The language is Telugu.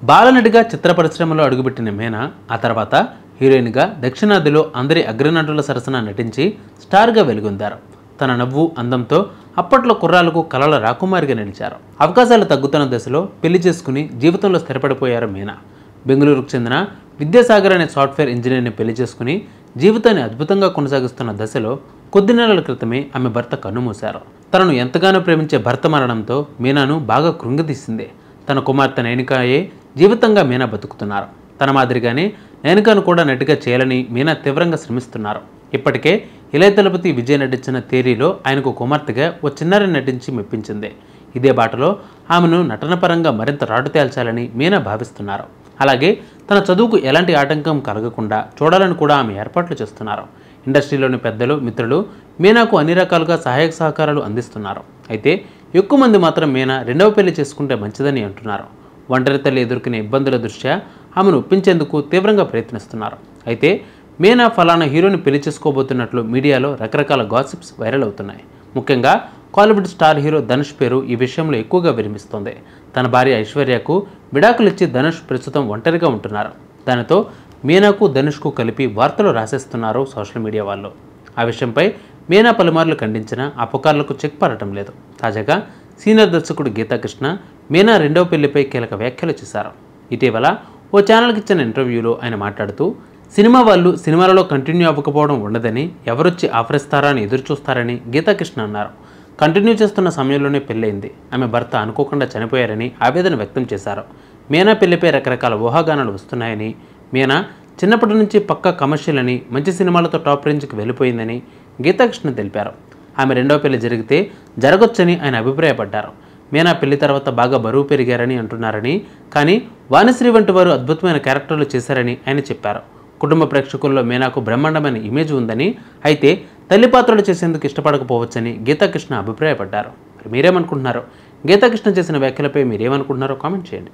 బాలనటిగా చిత్ర పరిశ్రమలో అడుగుపెట్టిన మీనా ఆ తర్వాత హీరోయిన్గా దక్షిణాదిలో అందరి అగ్రనటుల సరసన నటించి స్టార్గా వెలుగొందారు. తన నవ్వు అందంతో అప్పట్లో కుర్రాలకు కలల రాకుమారిగా నిలిచారు. అవకాశాలు తగ్గుతున్న దశలో పెళ్లి చేసుకుని జీవితంలో స్థిరపడిపోయారు మీనా. బెంగళూరుకు చెందిన విద్యాసాగర్ అనే సాఫ్ట్వేర్ ఇంజనీర్ని పెళ్లి చేసుకుని జీవితాన్ని అద్భుతంగా కొనసాగిస్తున్న దశలో కొద్ది నెలల క్రితమే ఆమె భర్త కన్నుమూశారు. తనను ఎంతగానో ప్రేమించే భర్త మరణంతో మీనాను బాగా కృంగదీసింది. తన కుమార్తె నైనికాయే జీవితంగా మీనా బతుకుతున్నారు. తన మాదిరిగానే నైనికాను కూడా నటిగా చేయాలని మీనా తీవ్రంగా శ్రమిస్తున్నారు. ఇప్పటికే ఇళయ దళపతి విజయ్ నటించిన తేరీలో ఆయనకు కుమార్తెగా ఓ చిన్నారి నటించి మెప్పించింది. ఇదే బాటలో ఆమెను నటనపరంగా మరింత రాటు తేల్చాలని మీనా భావిస్తున్నారు. అలాగే తన చదువుకు ఎలాంటి ఆటంకం కలగకుండా చూడాలని కూడా ఆమె ఏర్పాట్లు చేస్తున్నారు. ఇండస్ట్రీలోని పెద్దలు, మిత్రులు మీనాకు అన్ని రకాలుగా సహాయక సహకారాలు అందిస్తున్నారు. అయితే ఎక్కువ మంది మాత్రం మీనా రెండవ పెళ్లి చేసుకుంటే మంచిదని అంటున్నారు. ఒంటరి తల్లి ఎదుర్కొనే ఇబ్బందుల దృష్ట్యా ఆమెను ఒప్పించేందుకు తీవ్రంగా ప్రయత్నిస్తున్నారు. అయితే మీనా ఫలానా హీరోని పెళ్లి చేసుకోబోతున్నట్లు మీడియాలో రకరకాల గాసిప్స్ వైరల్ అవుతున్నాయి. ముఖ్యంగా కాలీవుడ్ స్టార్ హీరో ధనుష్ పేరు ఈ విషయంలో ఎక్కువగా వినిపిస్తోంది. తన భార్య ఐశ్వర్యకు విడాకులిచ్చి ధనుష్ ప్రస్తుతం ఒంటరిగా ఉంటున్నారు. దానితో మీనాకు ధనుష్కు కలిపి వార్తలు రాసేస్తున్నారు సోషల్ మీడియా వాళ్ళు. ఆ విషయంపై మీనా పలుమార్లు ఖండించిన ఆ పుకార్లకు చెక్ పడటం లేదు. తాజాగా సీనియర్ దర్శకుడు గీతాకృష్ణ మీనా రెండవ పెళ్లిపై కీలక వ్యాఖ్యలు చేశారు. ఇటీవల ఓ ఛానల్కి ఇచ్చిన ఇంటర్వ్యూలో ఆయన మాట్లాడుతూ, సినిమా వాళ్ళు సినిమాలలో కంటిన్యూ అవ్వకపోవడం ఉండదని, ఎవరొచ్చి ఆఫర్ ఇస్తారా అని ఎదురుచూస్తారని గీతాకృష్ణ అన్నారు. కంటిన్యూ చేస్తున్న సమయంలోనే పెళ్ళైంది. ఆమె భర్త అనుకోకుండా చనిపోయారని ఆవేదన వ్యక్తం చేశారు. మీనా పెళ్లిపై రకరకాల ఊహాగానాలు వస్తున్నాయని, మీనా చిన్నప్పటి నుంచి పక్కా కమర్షియల్ అని, మంచి సినిమాలతో టాప్ రేంజ్కి వెళ్ళిపోయిందని గీతాకృష్ణ తెలిపారు. ఆమె రెండవ పెళ్లి జరిగితే జరగొచ్చని ఆయన అభిప్రాయపడ్డారు. మీనా పెళ్లి తర్వాత బాగా బరువు పెరిగారని అంటున్నారని, కానీ వాణిశ్రీ వంటి వారు అద్భుతమైన క్యారెక్టర్లు చేశారని ఆయన చెప్పారు. కుటుంబ ప్రేక్షకుల్లో మీనాకు బ్రహ్మాండమైన ఇమేజ్ ఉందని, అయితే తల్లి పాత్రలు చేసేందుకు ఇష్టపడకపోవచ్చని గీతాకృష్ణ అభిప్రాయపడ్డారు. మరి మీరేమనుకుంటున్నారు? గీతాకృష్ణ చేసిన వ్యాఖ్యలపై మీరేమనుకుంటున్నారో కామెంట్ చేయండి.